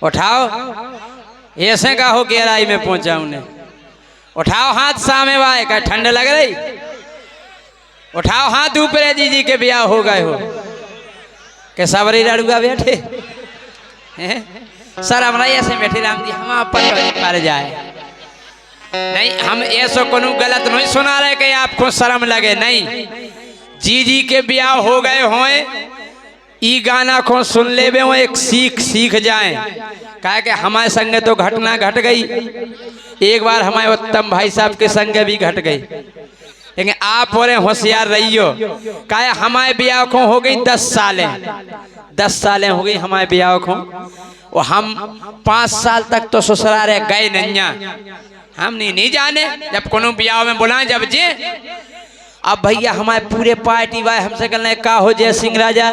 उठाओ, ऐसे का हो गहराई में पहुंचा उन्हें। उठाओ हाथ सामे भाई का ठंड लग रही। उठाओ हाथ ऊपर दीदी के ब्याह हो गए हो के सबरी लड़ुआ बैठे सर हमारा ऐसे बैठे राम जी हम अपन पर जाए नहीं, हम ऐसा कोनो गलत नहीं सुना रहे कि आपको शर्म लगे नहीं। जीजी के ब्याह हो गए होए ई गाना को सुन ले वो एक सीख जाए। कहा कि हमारे संग तो घटना घट गई, एक बार हमारे उत्तम भाई साहब के संग भी घट गई, लेकिन आप और होशियार रहियो। कहा हमारे ब्याह को हो गई 10 सालें हो गई हमारे ब्याह को, और हम 5 साल तक तो ससुराल गए नहीं। हम नहीं जाने जब कोनो ब्याह में बुलाए जब जे अब भैया हमारे पूरे पार्टी वाले हमसे कहने का हो जय सिंह राजा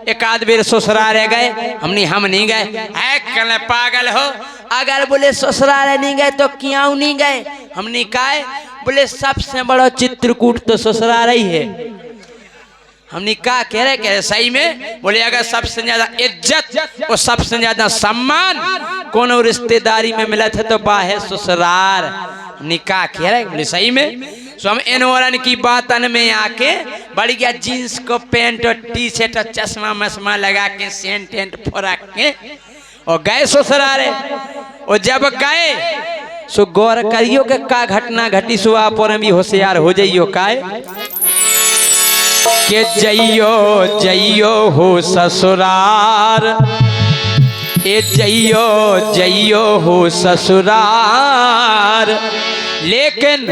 एक आध बेर ससुराल गए, हम नहीं गए। है कहने पागल हो, अगर बोले ससुराल नहीं गए तो क्यों नहीं गए? हमने कहा बोले सबसे बड़ा चित्रकूट तो ससुराल ही है। हमने कहा कह रहे सही में? बोले अगर सबसे ज्यादा इज्जत और सबसे ज्यादा सम्मान कोनो रिश्तेदारी में मिला था तो बाहे ससुराल। हमने कहा कह रहे बोले सही में? सो हम एनवरन की बातन में आके बढ़िया जीन्स को पैंट और टी शर्ट और चश्मा मश्मा लगा के सेंट टेंट फोरक के और गए ससुराल। और जब गए सो गौर करियो के का घटना घटी सो आप और भी होशियार हो जाइयो। काय के जइयो जइयो हो ससुराल, ए जइयो हो ससुराल, लेकिन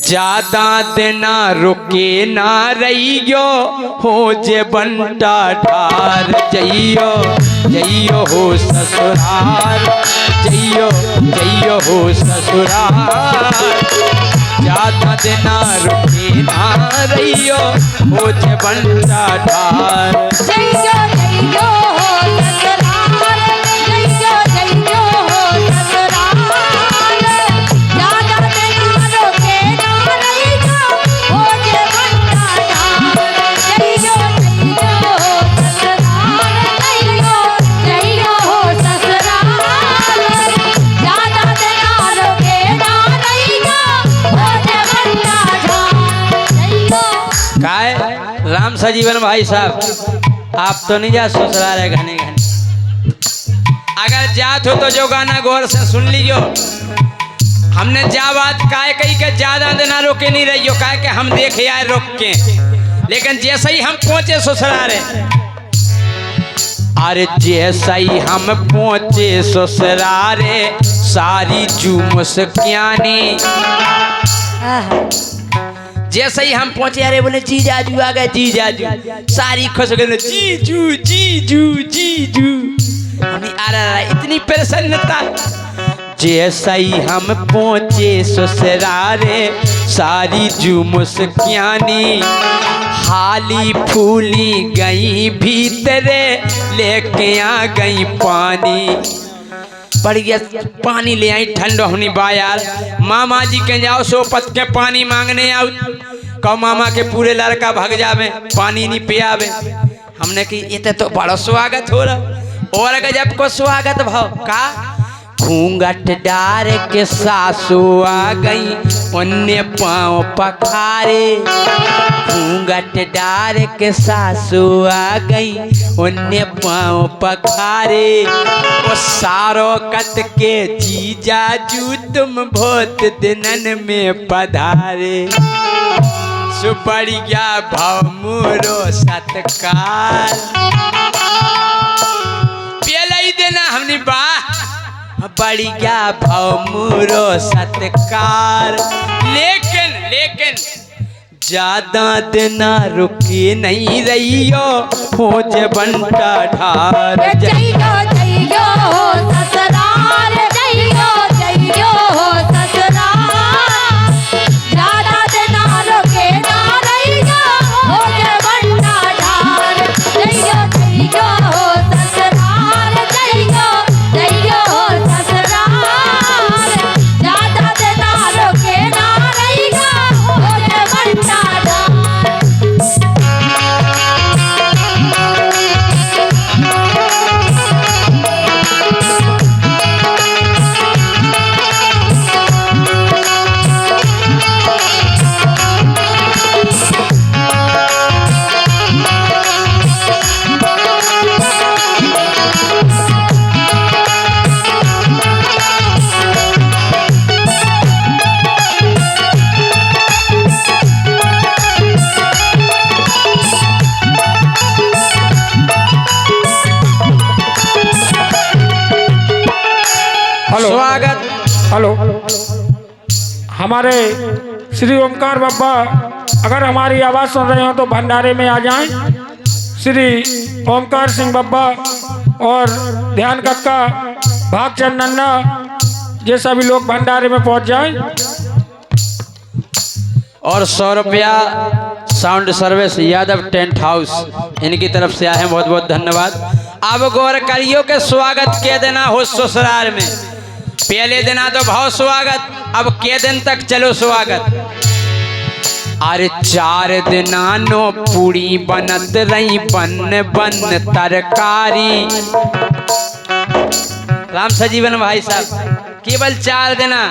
ज्यादा देना रुके ना रहियो हो जे बंटा ढार। जइयो हो ससुराल, जइयो हो ससुराल, ज्यादा देना रुके ना रहियो हो जे बंटा ढार। जइयो हो ससुराल, जइयो हो ससुराल, ज्यादा देना रुके ना रहियो हो जे बंटा ढार। जइयो हो ससुराल, जइयो हो ससुराल, ज्यादा देना रुके ना रहियो हो जे बंटा ढार। काय राम सजीवन भाई साहब आप तो नहीं जा ससुराल है घने घने, अगर जात हो तो जो गाना गौर से सुन लीजियो। हमने जा बात काय कही के ज्यादा देना रोके नहीं रहियो, काय के हम देखे आए रोक के, लेकिन जैसे ही हम पहुंचे ससुराल, अरे जैसे ही हम पहुंचे ससुराल सारी जुमस क्यानी। जैसे ही हम पहुंचे अरे बोले जीजाजू आ गए, जीजाजू सारी खुश हो गए, जीजू जीजू जीजू। हमें अरे इतनी प्रसन्नता। जैसे ही हम पहुंचे ससुराल सारी जुमस क्यानी, हाली फूली गई भीतरे लेके आ गई पानी। बढ़िया पानी ले आई ठंड होनी बायार। मामा जी के जाओ सोपत के पानी मांगने आओ, कहो मामा के पूरे लड़का भाग जावे पानी नहीं पियावे। हमने की ये तो बड़ा स्वागत हो रहा और गजब को स्वागत भाव का। घूंघट डार के सासू आ गई उन्ने पाँव पखारे, घूंघट डार के सासू आ गई उन्ने पाँव पखारे। वो सारो कत के जीजाजू तुम बहुत दिनन में पधारे, सुपड़िया भाव मुरो सत्कार। पेलाई देना हमने बा बढ़िया भाव मुरो सत्कार, लेकिन ज्यादा देना रुके नहीं रहियो हो जे बंटा ढार। जइयो हो ससुराल, जइयो हो ससुराल, ज्यादा देना रुके ना रहियो हो जे बंटा ढार। जइयो हो ससुराल, जइयो हो ससुराल, ज्यादा देना रुके ना रहियो हो जे बंटा ढार। स्वागत। हेलो, हमारे श्री ओंकार बाबा अगर हमारी आवाज़ सुन रहे हो तो भंडारे में आ जाएं। श्री ओंकार सिंह बाबा और ध्यान कक्का, भागचंद नन्ना, ये सभी लोग भंडारे में पहुंच जाएं। और 100 रुपया sound service Yadav tent house इनकी तरफ से आए हैं, बहुत बहुत धन्यवाद। अब गौर करियो के स्वागत के देना हो ससुराल में। पहले दिना तो भाव स्वागत, अब के दिन तक चलो स्वागत। अरे 4 दिना नो पूरी बनत रही बन बन तरकारी। राम सजीवन भाई साहब, केवल 4 दिना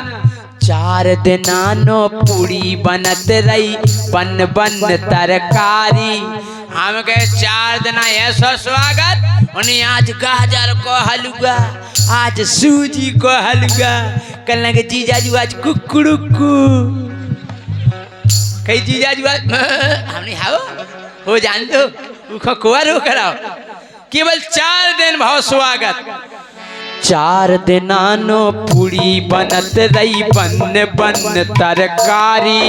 4 दिना नो पूरी बनत रही बन बन तरकारी। हम कहे 4 दिना ऐसा स्वागत, उन्हें आज गाजर को हलवा, आज सूजी को हलवा, कल लगे जीजाजू आज कुकुड़ुकू, कई जीजाजू आज हमने हाओ हो जान दो कुआर हो कराओ। केवल 4 दिन भाव स्वागत। 4 दिना नो पूरी बनत रही बन बन तरकारी।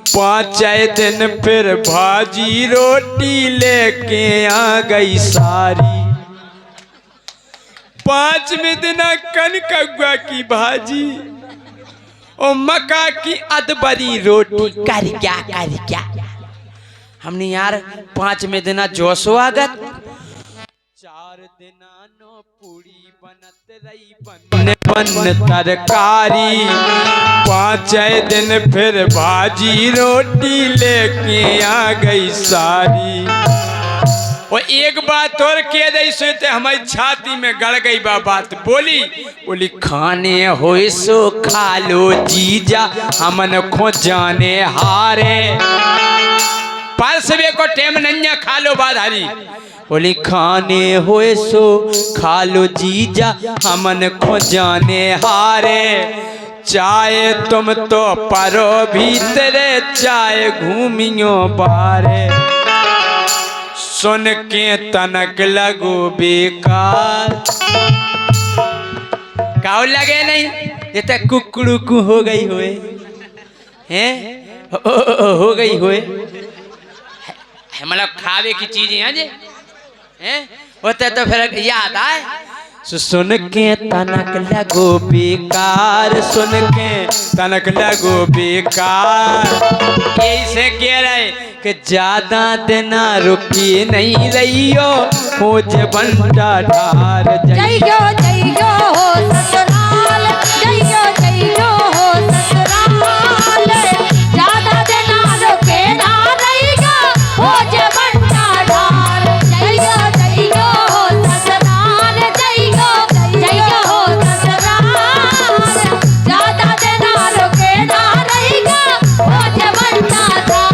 5 दिन फिर भाजी रोटी लेके आ गई सारी। 5वें दिन कनकगुआ की भाजी और मक्का की अदबरी रोटी। कर क्या हमने यार 5वें दिन जो स्वागत। 4 दिना नो पूरी बनत रही बन बन तरकारी। 5 दिन फिर भाजी रोटी लेके आ गई सारी। और एक बात और कह दे सोते हमारी छाती में गड़ गई बात। बोली खाने हो सो खा लो जीजा हमन खो जाने हारे। परसवे को टेम नन्या खा लो बाधारी। बोली खाने हो सो खा लो जीजा हमन खो जाने हारे। चाय तुम तो परो भीतरे चाय घूमियो बारे। सुन के तनक लगो बेकार। काउ लगे नहीं ये तो कुकड़ू हो गई होए हैं, हो गई होए मतलब खावे की चीज है जे हैं होते तो फिर याद आए। सुन के तनक लगो बेकार, सुन के तनक लगो बेकार। कैसे कह रहे कि ज्यादा दिना रुकी नहीं रहियो हो जे बंटा ढार जइयो जइयो हो ससुराल, जइयो जइयो हो ससुराल। ज्यादा दिना रुके ना रहियो हो जे बंटा ढार। जइयो जइयो हो ससुराल, जइयो जइयो हो ससुराल। ज्यादा दिना रुके ना रहियो हो जे बंटा ढार।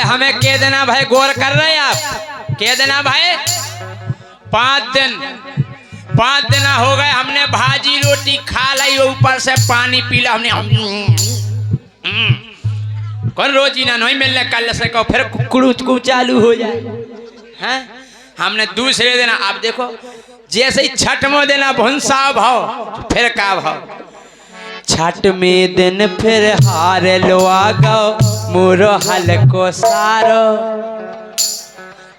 हमें कह देना भाई, गौर कर रहे हैं आप, कह देना भाई 5 दिन हो गए हमने भाजी रोटी खा ली, ऊपर से पानी पी ला हमने। कौन रोजी ना नहीं मिलने कल से को फिर कुकड़ू चालू हो जाए हैं। हमने दूसरे दिन आप देखो जैसे ही छठवें दिन भुंसा भाव फिर का भाव। 6वें दिन फिर हार लो आ गो मोरो हलको सारो।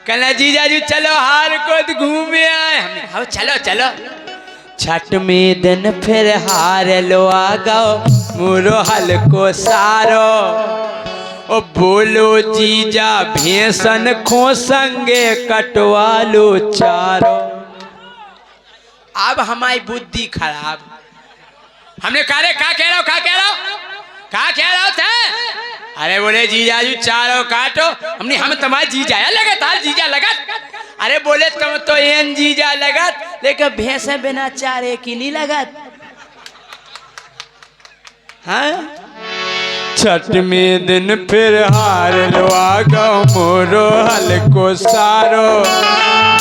कहना जीजाजू चलो हार को घूमे आए हमने। हाँ चलो चलो। 6वें दिन फिर हार लो आ गो मोरो हलको सारो। ओ बोलो जीजा भेसन खो संगे कटवा लो चारो। अब हमारी बुद्धि खराब। हमने कहा रे क्या कह रहा हो, क्या कह रहा हो, क्या कह रहा था? अरे बोले जीजा जी चारों काटो। हमने हम तुम्हारे जीजा है लगत, हाल जीजा लगत। अरे बोले तुम तो एन जीजा लगत, लेकिन भैंसे बिना चारे की नहीं लगत। हाँ छठ में दिन फिर हार लवा गाँव मोरो हल्को सारो।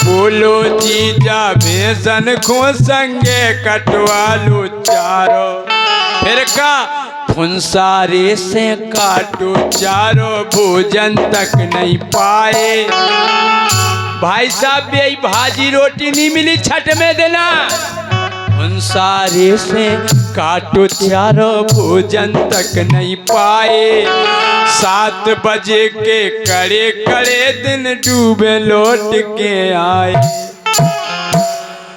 बोलो जीजा भेसन खो संगे कटवा लो चारो। फिर का फुंसारे से काटो चारो, भोजन तक नहीं पाए। भाई साहब यही भाजी रोटी नहीं मिली छठ में देना। फुंसारे से काटो चारो, भोजन तक नहीं पाए। 7 बजे के कड़े कड़े दिन डूबे लौट के आए।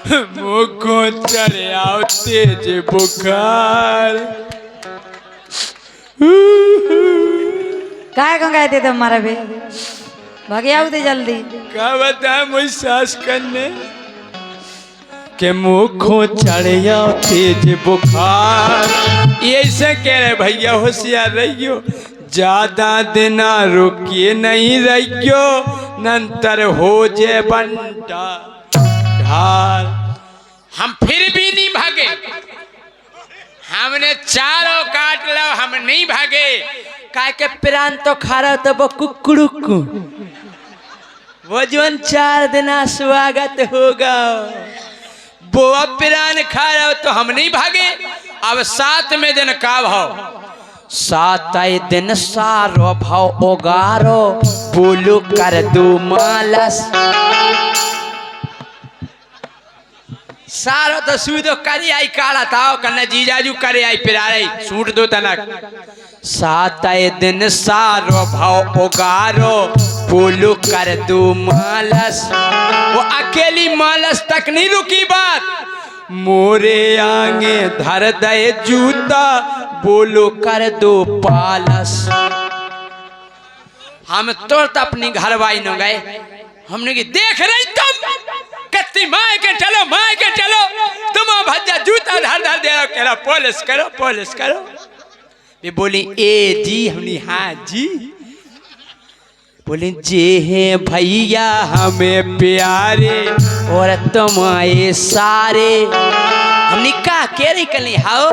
मुझको चढ़ आओ तेज बुखार। काय को गए थे तुम्हारा भी भागे आओ जल्दी। क्या बताया मुझ सास करने के मुखो चढ़ आओ तेज बुखार। ऐसे कह रहे भैया होशियार रहियो, ज्यादा दिना रुकिए नहीं रहियो, नंतर हो जे बंटा ढाल। हम फिर भी नहीं भागे, हमने चारों काट लो, हम नहीं भागे। काय के प्राण तो खा रहा तो वो कुकुड़ुकु, वो जीवन 4 दिना स्वागत होगा, वो प्राण खा रहा तो हम नहीं भागे। अब 7वें दिन का भाव, 7 दिन सारो भाव ओगारो, बोलो कर दो मालस। सारो तो सूदो करी आई काला ताओ कन्ने जीजाजू करे आई पिरारे सूट दो तनक। 7 दिन सारो भाव ओगारो, बोलो कर दो मालस। वो अकेली मालस तक नहीं रुकी बात, मोरे आगे धर दे जूता, बोलो कर दो पालस। हम तुरंत अपनी घरवाई न गए, हमने की देख रही तुम कत्ती माय के चलो, माय के चलो, तुम भज्जा जूता धर धर दे रहो, कह रहा पॉलिश करो पॉलिश करो। ये बोली ए जी, हमने हाँ जी। बोले जे हैं भैया हमें प्यारे और तुम्हारे सारे। हमने कहा कह रही कल हाओ।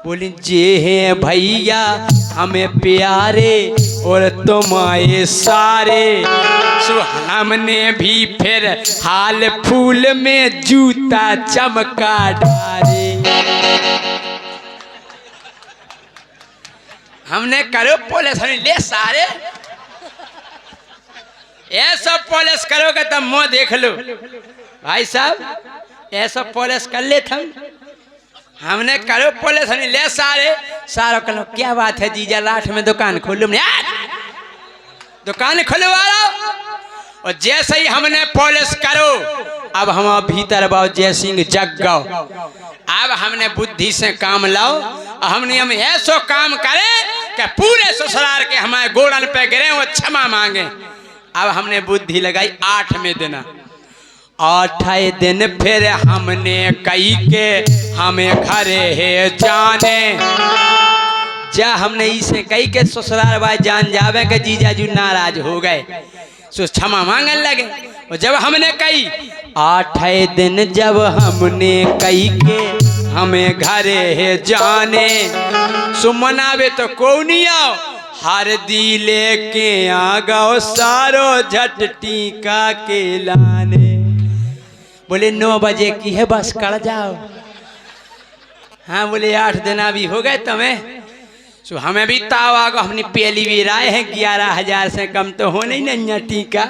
बोले जे हैं भैया हमें प्यारे और तुम्हारे सारे। सो हमने भी फिर हाल फूल में जूता चमका डारे। हमने करो पुलिस ले सारे, ऐसा पॉलिश करोगे तब मुँह देख लो। भाई साहब ऐसा पॉलिश कर ले थम, हमने करो पॉलिश ले सारे सारो कलो। क्या बात है जीजा, लाठ में दुकान खोलो, दुकान खुलवा लो। और जैसे ही हमने पॉलिश करो, अब हम भीतर बाओ जय सिंह जग गाओ। अब हमने बुद्धि से काम लाओ, हमने हम ऐसो काम करे कि पूरे ससुराल के हमारे गोड़न पे गिरे वो क्षमा मांगे। अब हमने बुद्धि लगाई 8वें दिन। 8 दिन फिर हमने कही के हमें घरे है जाने। जा हमने इसे कही के ससुराल भाई जान जावे के जीजाजू नाराज हो गए, सो क्षमा मांगने लगे। और जब हमने कही 8 दिन जब हमने कही के हमें घरे है जाने, सो मनावे तो कौन नहीं आओ, हरदी लेके आ गओ सारो झट टीका के लाने। बोले 9 बजे की है बस कर जाओ। हाँ बोले 8 दिन अभी हो गए तुम्हें, सो हमें भी ताव आगो। हमने पहली भी राय है 11,000 से कम तो हो नहीं टीका।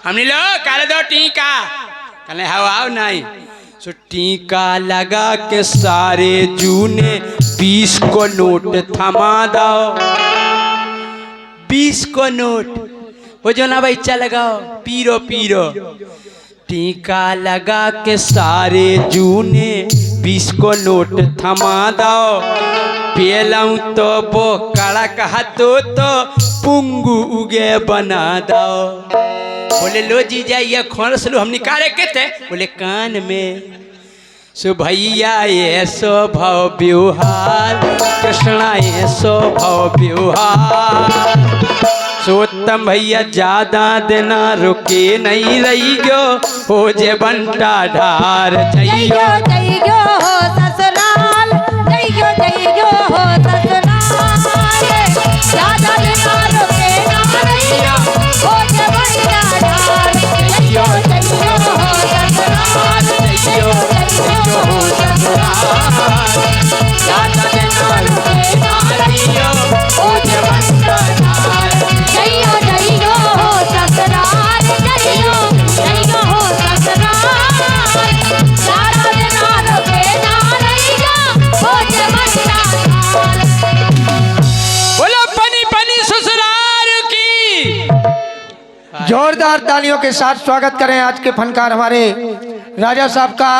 हमने लो कर दो टीका, कहले हवाओ नहीं। सो टीका लगा के सारे जूने 20 को नोट थमा दो। 20 को नोट वो जो ना भाई चल गाओ पीरो पीरो। टीका लगा के सारे जूने 20 को नोट थमा दो। पेलऊँ तो वो कड़क हतो तो पुंगू उगे बना दो। बोले लो जीजा ये खोरस लो हम निकाले के थे। बोले कान में सो भैया ये स्वभाव व्यवहार कृष्णा ये स्वभाव व्यवहार। सोतम भैया ज्यादा देना रुके नहीं रही गयो हो जे बंटा ढार जइयो जइयो हो ससुराल जइयो हो ससुराल ज्यादा दिना रुके ना रहियो हो जे बंटा ढार जइयो हो ससुराल जइयो हो ससुराल ज्यादा दिना रुके ना रहियो हो जे बंटा ढार जइयो हो ससुराल जइयो हो ससुराल ज्यादा दिना रुके ना रहियो हो जे बंटा ढार। बोलो पनी पनी ससुराल की। जोरदार तालियों के साथ स्वागत करें आज के फनकार हमारे राजा साहब का।